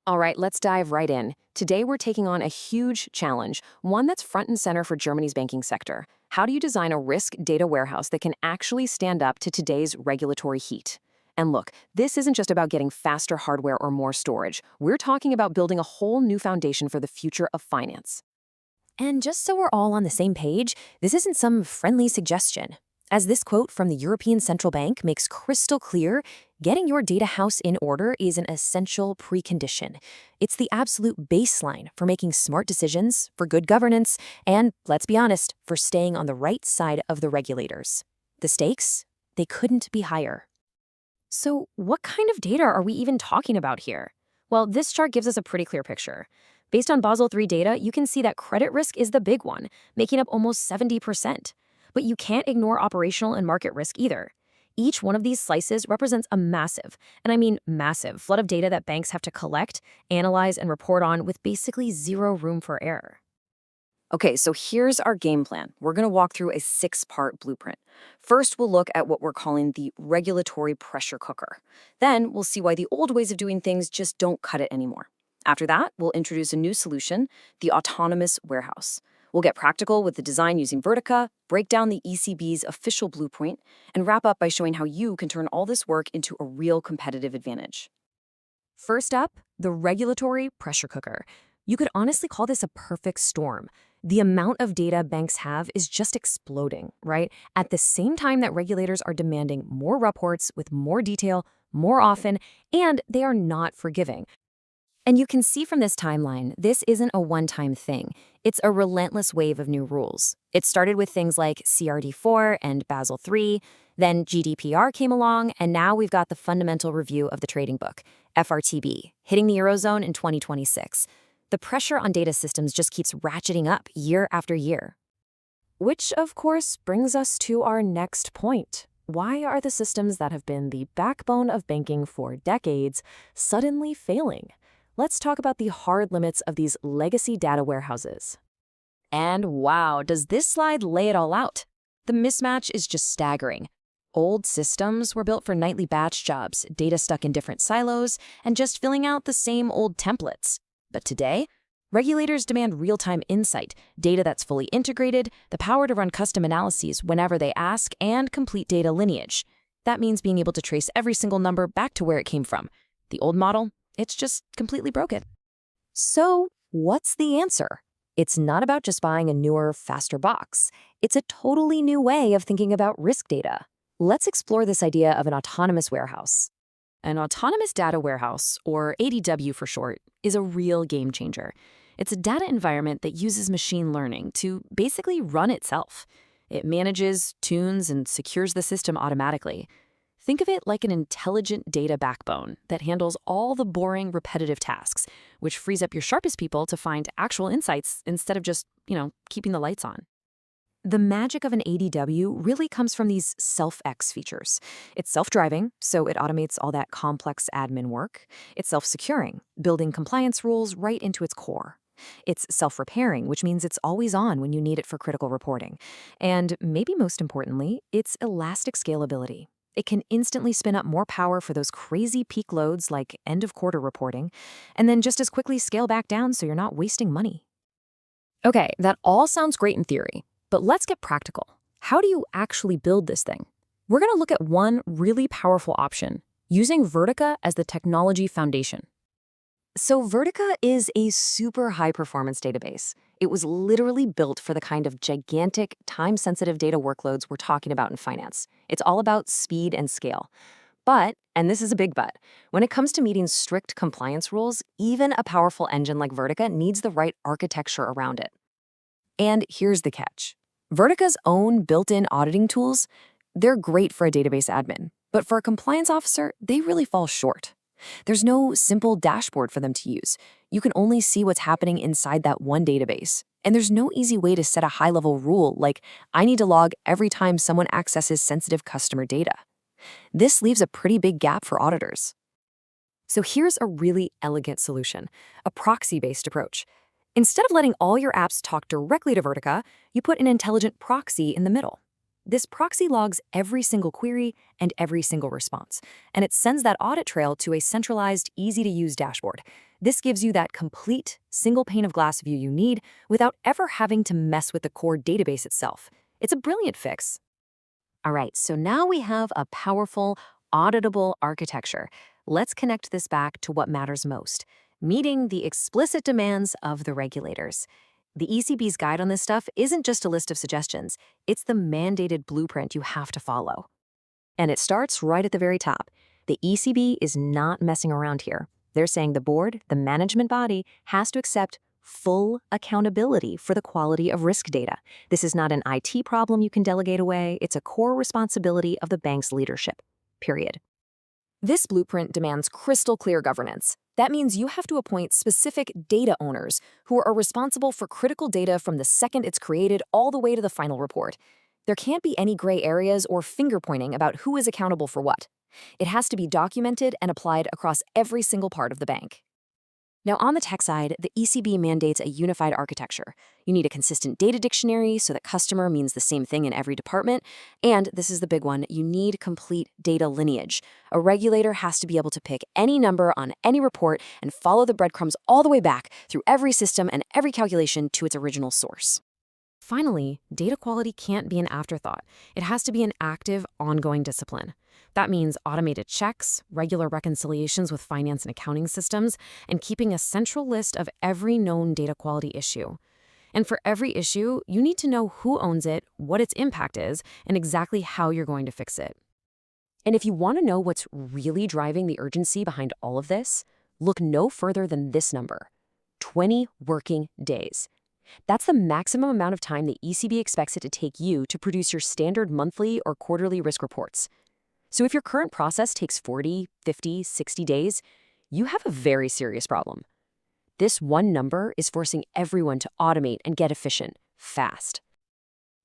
All right, let's dive right in. Today, we're taking on a huge challenge, one that's front and center for Germany's banking sector. How do you design a risk data warehouse that can actually stand up to today's regulatory heat? And look, this isn't just about getting faster hardware or more storage. We're talking about building a whole new foundation for the future of finance. And just so we're all on the same page, this isn't some friendly suggestion. As this quote from the European Central Bank makes crystal clear, getting your data house in order is an essential precondition. It's the absolute baseline for making smart decisions, for good governance, and, let's be honest, for staying on the right side of the regulators. The stakes? They couldn't be higher. So, what kind of data are we even talking about here? Well, this chart gives us a pretty clear picture. Based on Basel III data, you can see that credit risk is the big one, making up almost 70%. But you can't ignore operational and market risk either. Each one of these slices represents a massive, and I mean massive, flood of data that banks have to collect, analyze, and report on with basically zero room for error. Okay, so here's our game plan. We're going to walk through a six-part blueprint. First, we'll look at what we're calling the regulatory pressure cooker. Then, we'll see why the old ways of doing things just don't cut it anymore. After that, we'll introduce a new solution, the autonomous warehouse. We'll get practical with the design using Vertica, break down the ECB's official blueprint, and wrap up by showing how you can turn all this work into a real competitive advantage. First up, the regulatory pressure cooker. You could honestly call this a perfect storm. The amount of data banks have is just exploding, right? At the same time that regulators are demanding more reports with more detail, more often, and they are not forgiving. And you can see from this timeline, this isn't a one-time thing. It's a relentless wave of new rules. It started with things like CRD4 and Basel III, then GDPR came along, and now we've got the Fundamental Review of the Trading Book, FRTB, hitting the Eurozone in 2026. The pressure on data systems just keeps ratcheting up year after year. Which, of course, brings us to our next point. Why are the systems that have been the backbone of banking for decades suddenly failing? Let's talk about the hard limits of these legacy data warehouses. And wow, does this slide lay it all out? The mismatch is just staggering. Old systems were built for nightly batch jobs, data stuck in different silos, and just filling out the same old templates. But today, regulators demand real-time insight, data that's fully integrated, the power to run custom analyses whenever they ask, and complete data lineage. That means being able to trace every single number back to where it came from. The old model, it's just completely broken. So, what's the answer? It's not about just buying a newer, faster box. It's a totally new way of thinking about risk data. Let's explore this idea of an autonomous warehouse. An autonomous data warehouse, or ADW for short, is a real game changer. It's a data environment that uses machine learning to basically run itself. It manages, tunes, and secures the system automatically. Think of it like an intelligent data backbone that handles all the boring, repetitive tasks, which frees up your sharpest people to find actual insights instead of just, keeping the lights on. The magic of an ADW really comes from these self-X features. It's self-driving, so it automates all that complex admin work. It's self-securing, building compliance rules right into its core. It's self-repairing, which means it's always on when you need it for critical reporting. And maybe most importantly, it's elastic scalability. It can instantly spin up more power for those crazy peak loads like end-of-quarter reporting, and then just as quickly scale back down so you're not wasting money. Okay, that all sounds great in theory. But let's get practical. How do you actually build this thing? We're going to look at one really powerful option, using Vertica as the technology foundation. So Vertica is a super high-performance database. It was literally built for the kind of gigantic, time-sensitive data workloads we're talking about in finance. It's all about speed and scale. But, and this is a big but, when it comes to meeting strict compliance rules, even a powerful engine like Vertica needs the right architecture around it. And here's the catch. Vertica's own built-in auditing tools, they're great for a database admin, but for a compliance officer, they really fall short. There's no simple dashboard for them to use. You can only see what's happening inside that one database. And there's no easy way to set a high-level rule like, I need to log every time someone accesses sensitive customer data. This leaves a pretty big gap for auditors. So here's a really elegant solution, a proxy-based approach. Instead of letting all your apps talk directly to Vertica, you put an intelligent proxy in the middle. This proxy logs every single query and every single response, and it sends that audit trail to a centralized, easy-to-use dashboard. This gives you that complete, single pane of glass view you need without ever having to mess with the core database itself. It's a brilliant fix. All right, so now we have a powerful, auditable architecture. Let's connect this back to what matters most, meeting the explicit demands of the regulators. The ECB's guide on this stuff isn't just a list of suggestions, it's the mandated blueprint you have to follow. And it starts right at the very top. The ECB is not messing around here. They're saying the board, the management body, has to accept full accountability for the quality of risk data. This is not an IT problem you can delegate away. It's a core responsibility of the bank's leadership. Period. This blueprint demands crystal clear governance. That means you have to appoint specific data owners who are responsible for critical data from the second it's created all the way to the final report. There can't be any gray areas or finger pointing about who is accountable for what. It has to be documented and applied across every single part of the bank. Now, on the tech side, the ECB mandates a unified architecture. You need a consistent data dictionary so that customer means the same thing in every department. And this is the big one, you need complete data lineage. A regulator has to be able to pick any number on any report and follow the breadcrumbs all the way back through every system and every calculation to its original source. Finally, data quality can't be an afterthought. It has to be an active, ongoing discipline. That means automated checks, regular reconciliations with finance and accounting systems, and keeping a central list of every known data quality issue. And for every issue, you need to know who owns it, what its impact is, and exactly how you're going to fix it. And if you want to know what's really driving the urgency behind all of this, look no further than this number: 20 working days. That's the maximum amount of time the ECB expects it to take you to produce your standard monthly or quarterly risk reports. So if your current process takes 40, 50, 60 days, you have a very serious problem. This one number is forcing everyone to automate and get efficient, fast.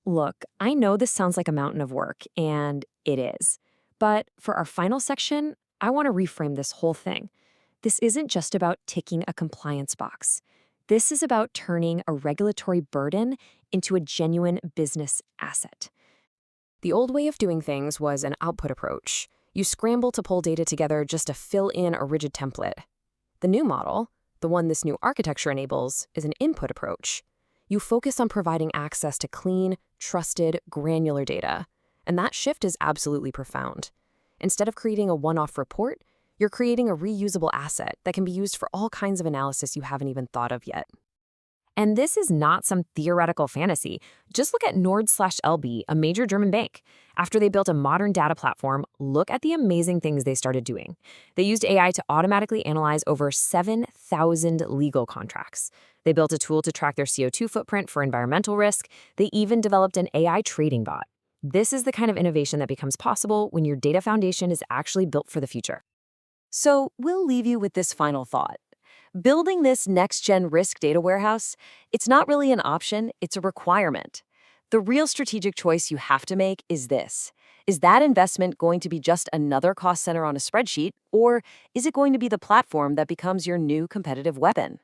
Look, I know this sounds like a mountain of work, and it is. But for our final section, I want to reframe this whole thing. This isn't just about ticking a compliance box. This is about turning a regulatory burden into a genuine business asset. The old way of doing things was an output approach. You scramble to pull data together just to fill in a rigid template. The new model, the one this new architecture enables, is an input approach. You focus on providing access to clean, trusted, granular data. And that shift is absolutely profound. Instead of creating a one-off report, you're creating a reusable asset that can be used for all kinds of analysis you haven't even thought of yet. And this is not some theoretical fantasy. Just look at Nord/LB, a major German bank. After they built a modern data platform, look at the amazing things they started doing. They used AI to automatically analyze over 7,000 legal contracts. They built a tool to track their CO2 footprint for environmental risk. They even developed an AI trading bot. This is the kind of innovation that becomes possible when your data foundation is actually built for the future. So we'll leave you with this final thought. Building this next-gen risk data warehouse, it's not really an option, it's a requirement. The real strategic choice you have to make is this. Is that investment going to be just another cost center on a spreadsheet, or is it going to be the platform that becomes your new competitive weapon?